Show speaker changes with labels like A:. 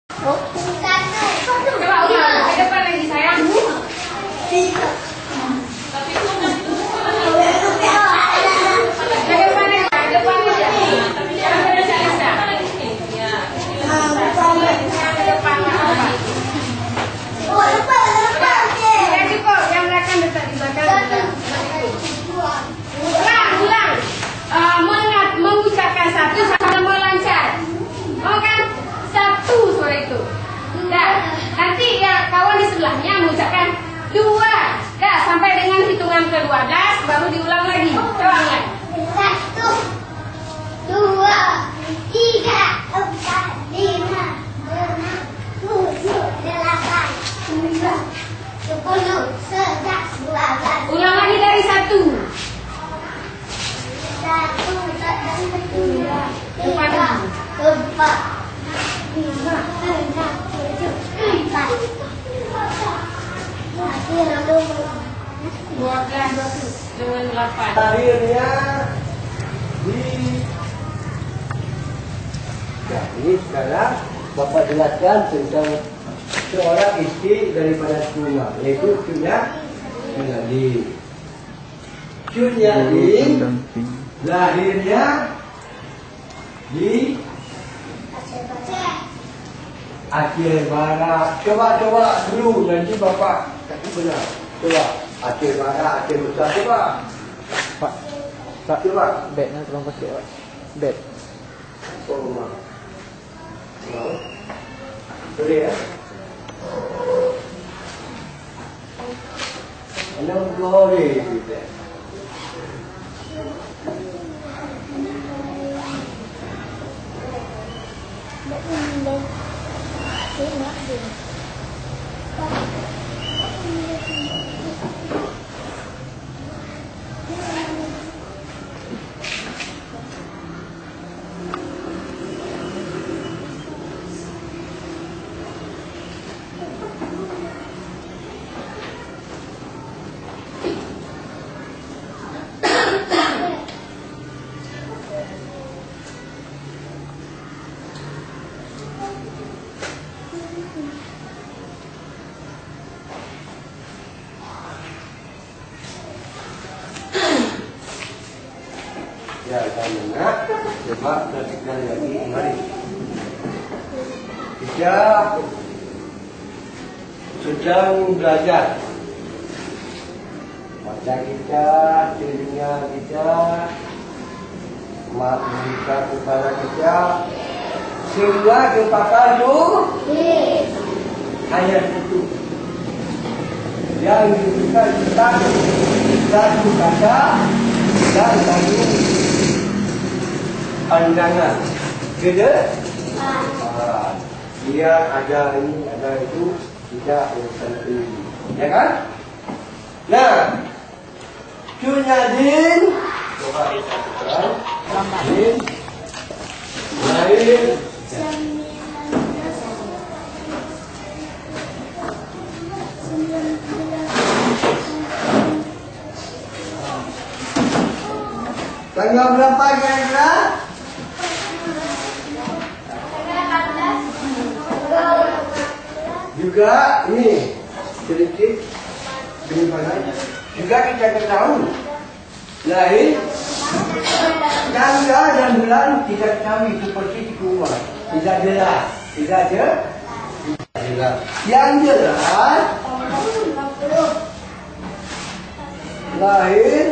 A: Coba ulang, ke depan lagi sayang. Mengucapkan satu sama melancar. Mau kan? Satu suara itu. Dah. Nanti ya kawan di sebelahnya mengucapkan dua. Dah sampai dengan hitungan ke-12 baru diulang lagi. Coba ulang.
B: 1, 2, 3, 4, 5, 6, 7, 8, 9, 10, 11, 12.
A: Ulang lagi dari satu.
B: 1, 2, 3, 4, 5, 6, 7,
A: 8.
C: Akhirnya ya, ini sekarang Bapak jelaskan tentang seorang istri daripada Cuma, yaitu Cunyadin. Cunyadin lahirnya di Aceh Barat. Coba dulu, nanti Bapak kata benar. Coba Aceh Barat, Aceh Besar, coba.
D: Pak,
C: Coba.
D: bednya tolong pakai Pak. Bed.
C: Oh, rumah. Mau? Boleh ya? 60 gitu. Ya, karena coba perhatikan lagi kembali. Kita sedang belajar. Mata kita, telinga kita, mata kepala kita, semua terpakai ayat itu. Yang diberikan satu kata dan satu pandangan. Beda? Dia ada ini, ada itu, tidak urusan ini. Ya kan? Nah, Cunyadin, coba disatukan. Lain. Tanggal berapa kira-kira? Juga ini sedikit penyimpanan. Juga kita ketahui lahir tanggal dan bulan tidak ketahui seperti di rumah. Tidak jelas. Yang jelas lahir